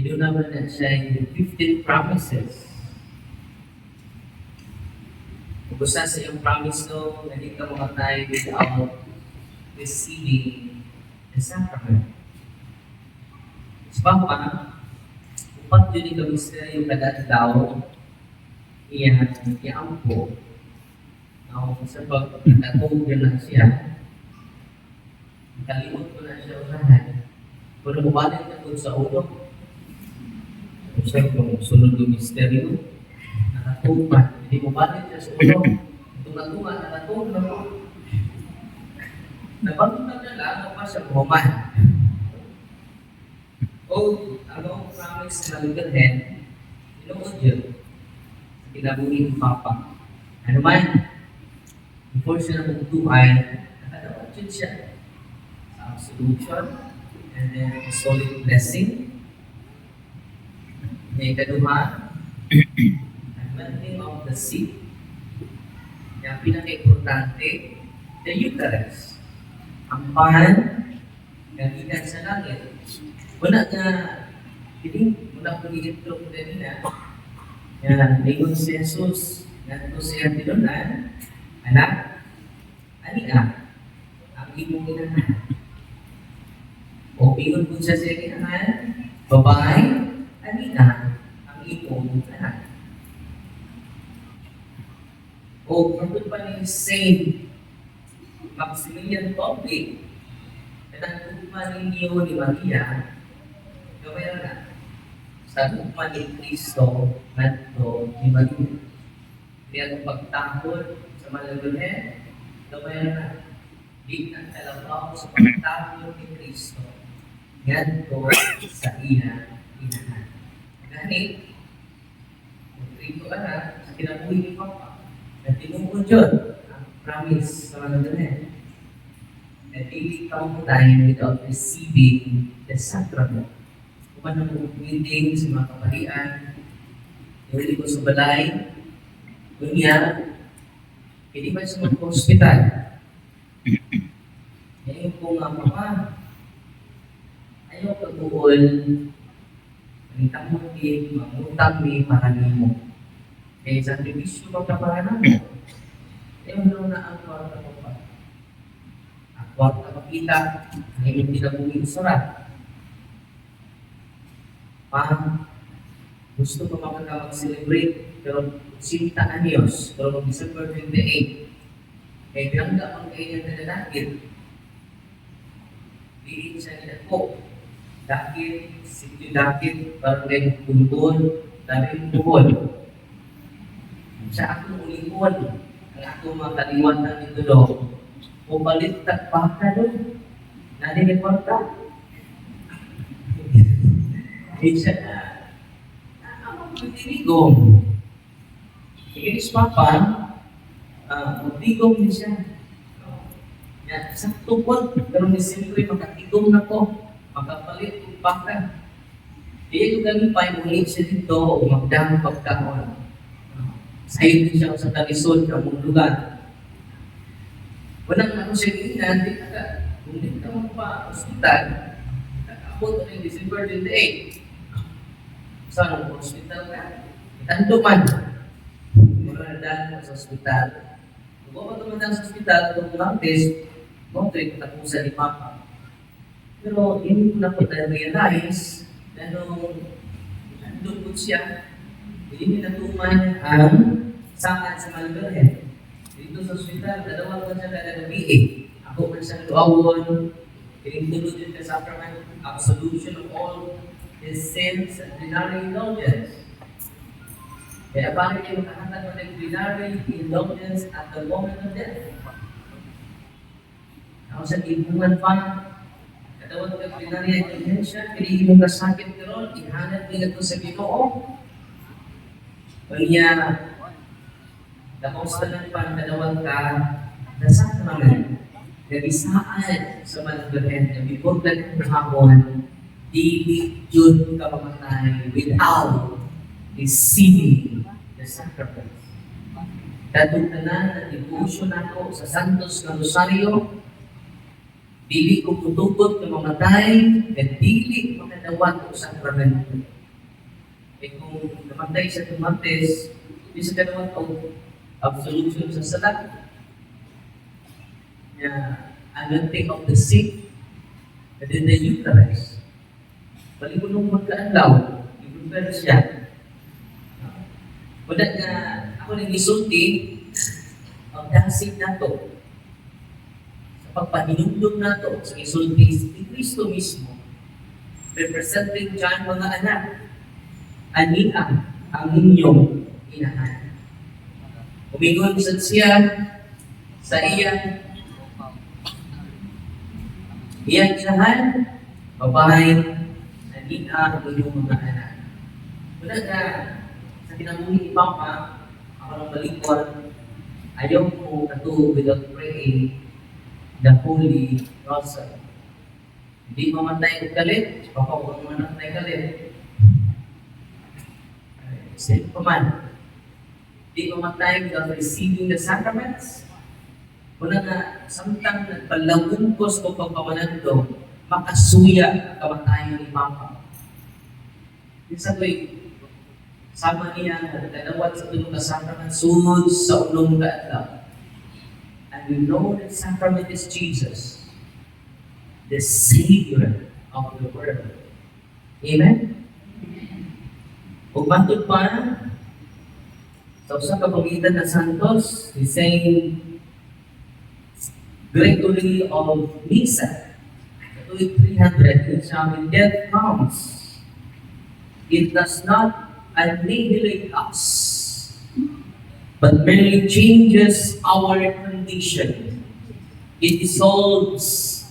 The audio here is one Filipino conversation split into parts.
Ito naman na siya yung 15 promises. Kung sa iyong promise no, na hindi ka mamatay without receiving the sacrament. Sebab apa? Upat yun yung misteryo kada tao iyan iampo. Now, sebab natong na siya, kalimot ko na siya unahan. Kung bumalik na doon sa ulo, siya kung sunod yung misteryo, nakatupan, hindi mo balik siya sa ulo, tunga-tunga, nakatupan na po. Nabangunan na lang, pa siya bumaman. O, ang promise na lugahin, inuod yun, sa kinabuhin ni Papa. Ano man, before siya nabutuhay, nakadawat yun siya sa absolution, and then a solid blessing. May kaduha, anointing of the sick. Yung pinaka-importante, the Eucharist. Ang pan, gagitan sa langit. Wala nga, hindi, wala ko i-intro ko din na. Yan, lingon si Jesus, nato siya tinunan, anak, anika, ang imong inahan. O ingon po siya siya inahan, babae, anika, ang imong anak. O kapag pa ni Saint Maximilian Kolbe, pinagtugma ninyo ni Maria, gawin na sa tugma ni Cristo ngadto ni Maria. Kaya pagtahod sa malagunin, gawin na di ang kalabaw sa pagtahod ni Cristo ngadto sa inahan. Ganit, kung Cristo anak, sa kinabuhi ni Papa, na tinungkod yun, ang promise sa malagunin, na daily time without receiving the sacrament. Kung ano kong meeting sa mga kapalian, hindi ko sa balay, dunya, hindi ba sa mga hospital? Ngayon po nga Papa, ayaw pag-uol, palitang mo din, mangutang ni para mo. Kaya sa servisyo magkaparaan mo, ayaw na ang kwarta mo pa. Ang kwarta makita, ngayon pinabungin surat. Gusto ko mag-celebrate, pero sinta anyos, pero December 28, kaya pinangga ang kanya na lalakit. Diin siya nila po. Dakit, sityo dakit, parang rin kumpul, dami kumpul. Sa akong ulikon, ang akong mga kaliwatan nito do, pumalit at baka doon. Nanireporta. Isa na, ang magtigong. Ikinis Papa, magtigong din siya. Sa tupot, pero ni siyempre makatigong na ko, makapalit ng baka. Di ko galipay, muli siya dito, o magdang pagkaon. Sa'yo din siya sa talisod, sa mong lugar. Walang ako siya ginan, di ka, kung di ka mo pa hospital, nakabot na yung December 28. Saan ang hospital ka? Itando man. Mura na dahil sa hospital. Kung ako tumatang sa hospital, kung lang-test, monitoring ko na sa ni Papa. Pero hindi ko na po na-realize na nung nandun po siya, hindi natuman ang saan sa Malbergen. Dito sa hospital, dalawa ko siya kada gabi. Ako man siya luawon, pinintulod yun ka sacrament, absolution of all his sins and plenary indulgence. Kaya bakit yung makahatag mo ng plenary indulgence at the moment of death? Ako sa ibungan pa, katawag ka plenary indulgence siya, pinigin mo kasakit ka ron, ihanap nila ito sa Ginoo. Kanya, tapos na lang kadawag ka, na sacrament, nabisaan sa Malbergen, na before ka ng hapon, dili yun ka mamatay without receiving the sacrament. Datong tanan na devotion ako sa Santos na Rosario, dili ko putugot na mamatay, at dili makadawat ko sacrament. kung namatay sa tumates, di sa ganawan o absolution sa salat. Anointing of the sick, and then the Eucharist. Paligunong magkaanlaw, i-prepare siya. Wala nga, ako nang isulti, ang dasig na to, sa pagpahinumdum na to, sa isulti ni Kristo mismo, representing dyan mga anak, anian ang inyong inahan. Umingon siya sa iyang inahan, babae, anian ang inyong mga anak. Wala nga, sa kinabuhi ni Papa, ako ng balikon, ayaw ko katuog without praying the Holy Rosary. Hindi mamatay ko galit, Papa, huwag mamatay galit. Sino pa man, hindi mamatay without receiving the sacraments. Kuna nga, samtang nagpalagungkos ko pagpawanan do, makasuya ang kamatayan ni Papa. Isa ko'y sama niya na dalawat sa tulong na sacrament sunod sa ulong kaadlaw. And we know that sacrament is Jesus, the Savior of the world. Amen? Kung bantod pa, sa usang kapagitan na Santos, he's saying, Gregory of Nyssa, ito'y 300, when death comes, it does not annihilate us, but merely changes our condition. It dissolves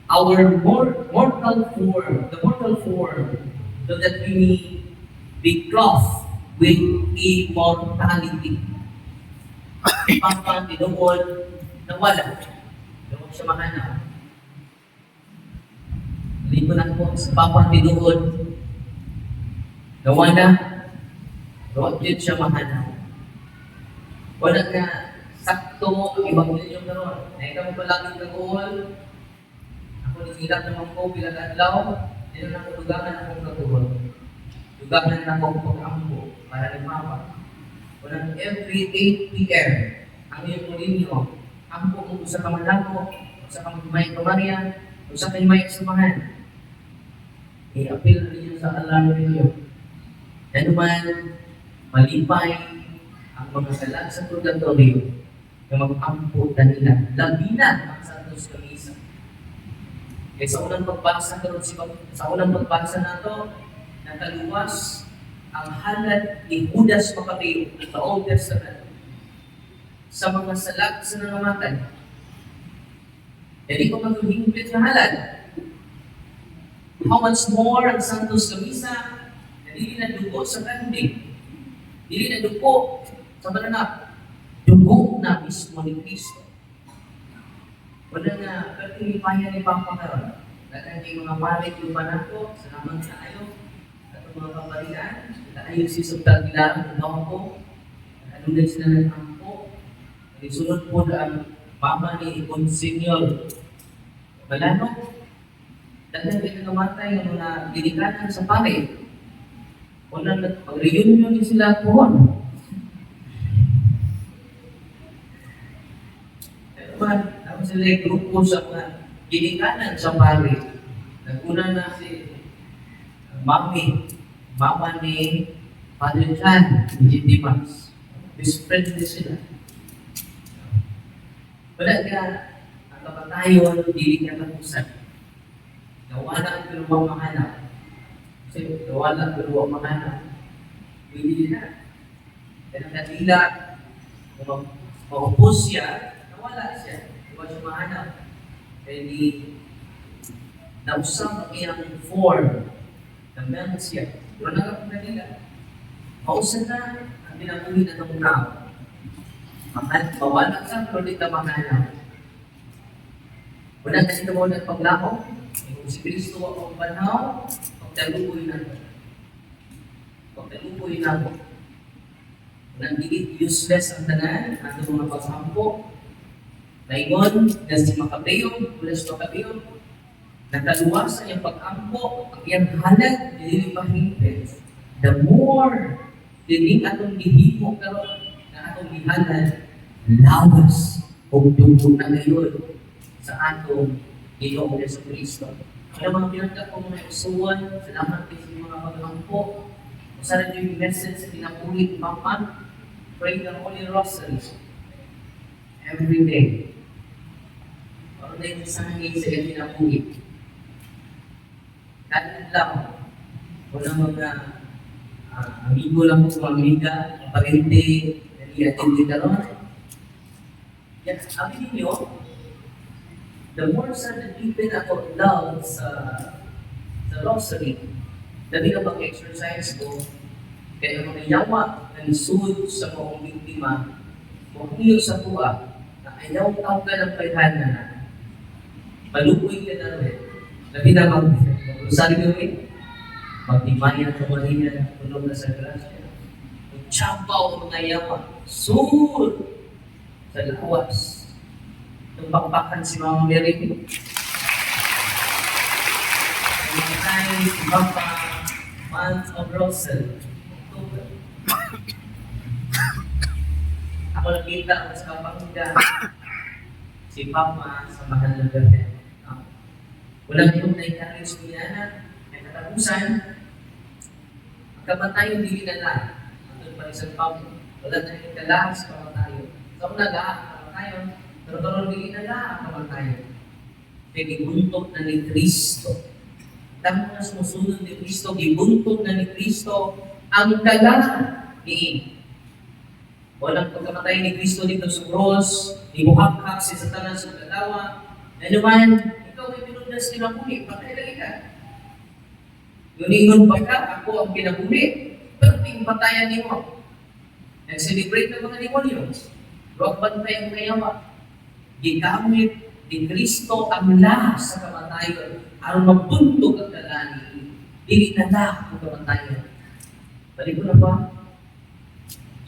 our mortal form, so that we may be clothed with immortality. Papa, tinuod, nawala. Doon siya makanaw. Limunan po sa Papa, tinuod, nawala. Doon din siya makanaw. Wala ka sakto, ibang din yung naroon. Naika mo palaging kaguhol. Ako nagilap naman ko bilang adlaw. Dito na ko lugangan akong kaguhol. Lugangan na akong pag-ambo para ni Papa. Walang every 8 p.m. ang iyong mulinyo. Ambo mo sa kamanako, sa kamay kamarian, sa kamay samahan. I-appeal na ninyo sa alarm ninyo. Ano man, malipay ang mga salat sa purgatorio na mag-ampo na nila. Labi na ang Santos Camisa. Kaya sa unang pagbasa na ito, nakaluwas ang halad ni Judas Macabeo sa Old Testament sa mga salat sa nangamatan. Hindi ko maghihimplit na halad. How much more ang Santos Camisa na hindi na dugo sa kanding, hindi na dugo sa bananap, dugo na mismo ni Kristo. Wala na, pagkilipayan ni Papa karon. Dagan kay mga palit yung panako, salamat sa ayo, at mga kapalian, tayo si Subtag Gilarang, ang ko, ano na sila ng ampo, sunod po ang Papa ni Monsignor Balano. Dagan kay namatay ng mga dinikanan sa pare. Wala na, pag-reunion din sila po. Ako sila yung grupo sa mga ginikanan sa pare. Naguna na si Mama ni Padre Chan, ni Dimas. Best friend din sila. Wala ka, ang kapatayon, hindi ka tapusan. Nawala ang piluwang mahanap. Kasi nawala ang piluwang mahanap. Hindi na. Kaya nakatila, mag-upos siya, nawala siya. Diba siya mahanap? Kaya di nausap ang iyang form. Nagmeron siya. Wala ka kung kanila. Mausan na ang pinabuhi na itong tao. Mawala ka, pero di ka mahanap. Wala na sila mo nagpaglako. Kung si Kristo ang panaw, pagdalupoy na ito. Pagdalupoy na ito. Nagigit useless ang tanan, ang mga pagsampo. Naigon, na si Macabeo, Judas Macabeo, nakaluwas sa iyang pag-ampo, ang iyang halad, nililipahin, the more dining atong gihimo karon na atong gihanan lawas ug dugo na ngayon sa atong Ginoong Jesucristo. Kaya mga pinagkat ko mga isuwan, salamat kayo sa mga pag-ampo. Usa rin yung message sa pinapulit Papa, pray the Holy Rosary every day. Para tayo sa hangin sa iyong pinapulit. Kahit lang, walang mga amigo lang po sa mga amiga, mga parente, nag-i-attend ka ron. Yan, sabi ninyo, the more sa nag-ipin ako love sa rosary, dami na pag-exercise ko, kaya mga yawa na nisud sa mga biktima, kung iyo sa tuwa, na ayaw tao ka ng payhana na, malupoy ka na rin, dami na mag-usari ko rin, magtimayan ang kamalina, tulog na sa grasya, magtsampaw ang mga yawa, sur sa lawas, nung pakpakan si Mama Mary. Ay, Papa, month of Rosal, October. Ako nakita ako sa kapangga, si Papa sa mahal na gabi. Walang iyong na-encourage niya na ay katapusan, magkamatayon hindi na lang. Ang pa isang Papa, wala na yung kalahas kamatayon. So, nag-aak kamatayon, pero karoon hindi na lang kamatayon. Pinibuntok na ni Kristo. Tamo na sumusunod ni Kristo, gibuntok na ni Kristo ang kalahan ni walang pagkamatay ni Kristo dito sa cross, ibuhakak si Satanas sa kalawa. Na naman, ikaw ay pinundas kinapuli, patay lagi ka. Yuningon pa ka, ako ang pinapuli. Pero patayan ni mo. Nag-celebrate ng mga demonyo. Huwag bantay ang kayawa. Gigamit ni Kristo ang lahat sa kamatayon. Ang magbuntog ang dalani, dili na ang kamatayon. Balik ko na ba?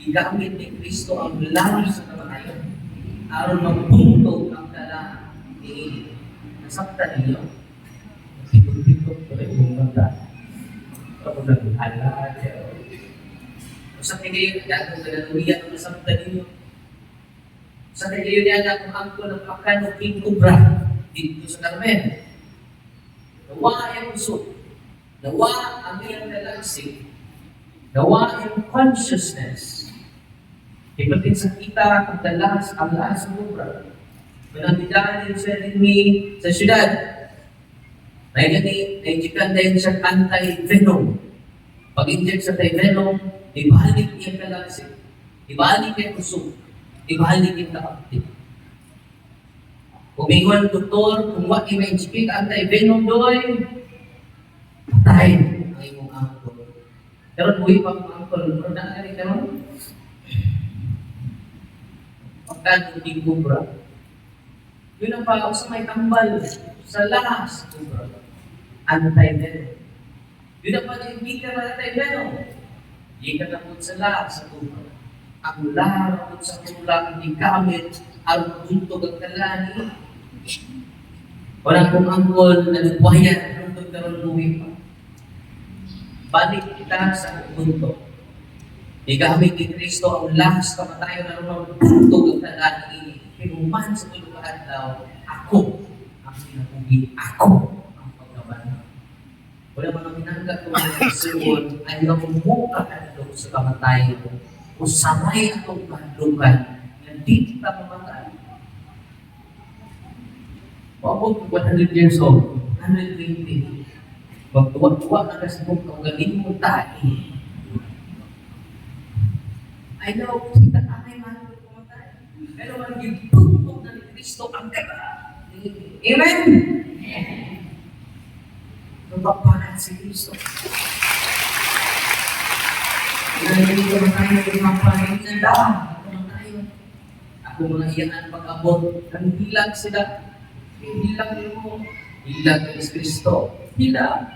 Gigamit ni Kristo ang lahat sa kamatayon. Ang magbuntog ang dalani, nasaktan niyo. Sikot-sikot ko rin yung magdala. Ako nag-alala. Sa tingin kayo, nagagaluyan ang nasaktan niyo. Sa tingin niya kung ang ko ng pakan o king cobra dito sa Carmen. Nawa ang usok. Nawa ang iyong galaxy. Nawa ang consciousness. Ibatin sa kita ang dalas sa cobra. Manamidaan din siya din sa syudad. Naijikan din siya anti-venom. Pag-inject sa anti-venom, ibalik niya ang galaxy. Ibalik niya ang usok. Ibalik yung kapatid. Umingon doktor, kung wak i-speak anti-venom doy, patay ang imong angkol. Pero buhay pa ang angkol, pero nakari ka ron? Pagkano di kubra. Yun ang pao sa may tambal, sa lahas kubra. Anti-venom. Yun ang pala hindi ka na anti-venom. Hindi ka na sa lahas sa kubra. Ang lahat sa kulang ni gamit ang buntog ang kalani. Walang kong angkol na nagwayan buntog karoon buhay pa. Balik kita sa buntog. Igamit ni Kristo ang lahas kamatayon na rumang buntog ang kalani. Pinuman sa tulukaan daw, ako ang sinapugi. Ako ang pagkaban. Wala mga pinanggap ko ng Sion ay namumuka sa kamatayon. Usamay atong kahlukan na di kita mamatay. Pagod 100 years old, 120. Magtuwa-tuwa na kasi kung galing mo tayo. I know, kita tayo man pumatay. Pero mag-ibutog na ni Kristo ang kata. Amen? Nagpapanan si Kristo. Hindi ko na tayo nagpapanin ng daan. Ako mga iyan pag-abot. Ang hilag sila. Hilag mo. Hilag ni Kristo. Hilag.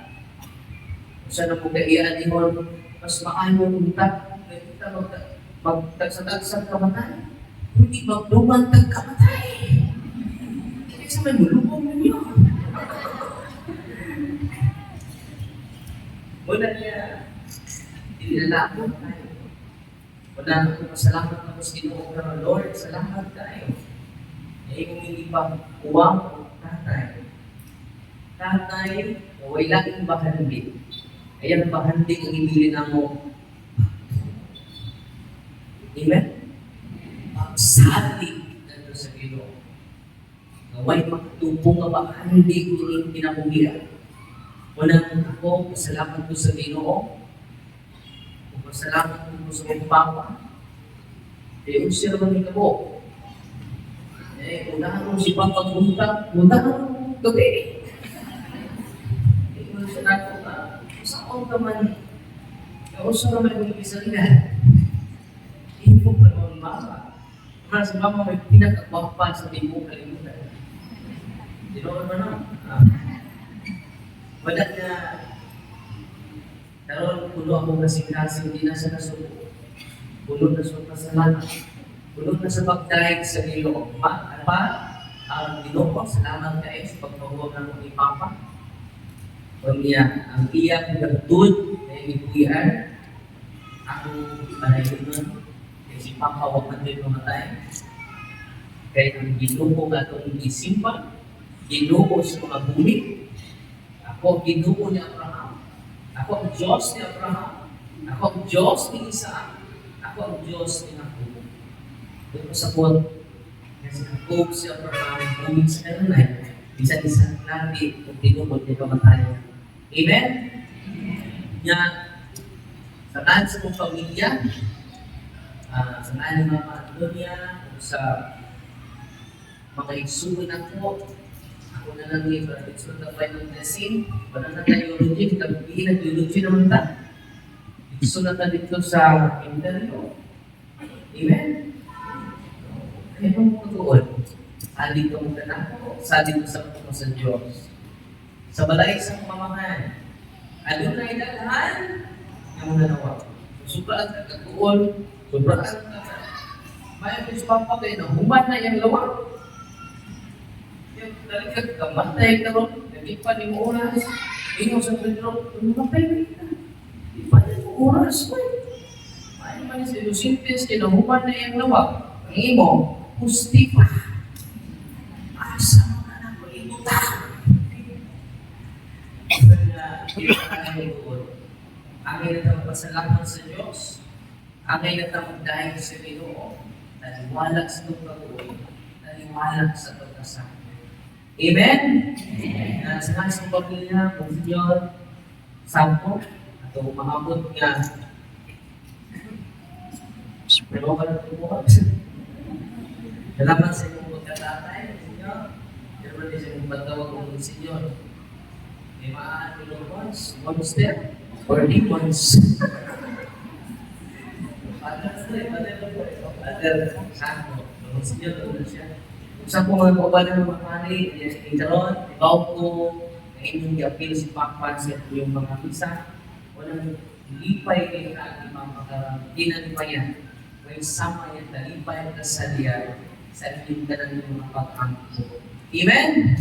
Saan na po kaiyan mo, mas maano punta. Kita magtagsatagsan kamatay. Hindi magdumantag kamatay. Hindi sa may mulubong ninyo. Muna niya, Dinilalaman tayo. Wala na pasalamat ako sa Ginoo pero Lord, salamat tayo. Eh kung hindi pa uwang o tatay, way laging bahandi. Kaya ang bahandi ang ibili na mo. Amen? Pagsalig na sa Ginoo. Naway magtupong nga bahandi ko rin kinamuhiya. Unang ako, pasalamat ko sa Ginoo. Pasalamat ko sa mga papa. Eh, siya naman ito po. Eh, unahan mo si Papa Gunta, unahan mo gabi. Eh, kung siya nato ka, saan ka man, kausa naman yung isa nila. Hindi po pa naman mama. Kaya si mama may pinakagwapa sa timong kalimutan. Di ba naman wala na karon puno ako kasing-kasing, hindi na sa nasuko. Puno na sa pasalamat. Puno na sa pagdaig sa Ginoo. Ang Ginoo, salamat kayo sa pagpawag ng ni Papa. Kunya, ang iyak nagtud na ibigyan, ang panayon nun, kaya si Papa huwag na rin mamatay. Kaya ang Ginoo nga itong isimpa, Ginoo sa mga bumi. Ako, Ginoo ni Abraham. Ako ang Diyos ni Abraham. Ako ang Diyos ni Isaac. Ako ang Diyos ni Jacob. Doon ko sabot, kasi Jacob si Abraham, bumig sa kanunay, isa-isa natin kung tinubod ni kamatayan. Amen? Nya, sa tahan sa mong pamilya, sa tahan ng mga Antonia, sa mga igsugon ako, ako na lang yung pag-explore ng final blessing, wala na tayo eulogy, kami nag-eulogy naman ta. Gusto na ta dito sa interview. Amen? Kaya mong patuon, sali ka mong tanako, sali mo sa mga sa Diyos. Sa balay sa pamamahan, ano na idalhan, ang nanawa. Sobraan ka katuon, sobraan ka. May ang Papa kayo na human na yung lawa. Talagang kamatay ka ron, nagipan yung oras, inyo sa Pedro, mamatay ka. Ipan yung oras ko eh. May naman si Lucintes, kinahuman na yung lawa. Ang imo, pusti pa. Asa mo na na ko, imuta. Angay na magpasalamat sa Diyos. Angay na magdahil sa Ginoo. Naliwalag sa itong pag-uwi. Naliwalag sa pagkasama. Amen? Sa mga sa pamilya, Monsignor, Sampo, at umahapot nga. Pero ka na tumuha. Salamat sa inyong pagkatatay, Monsignor. Pero din sa inyong pagtawag ng Monsignor. May maaari ng one step, or demons. Father Sampo, Monsignor, ano siya? Sa po mga kawalan ng mga mali, ikaroon, ibaw ko, na inyong i-appeal si Papa sa yung mga visa, walang lipay kayo na ating mga kinalipayan. May sama yan, nalipay ka sa liyan, sa inyong ganang yung mga pag-angko. Amen?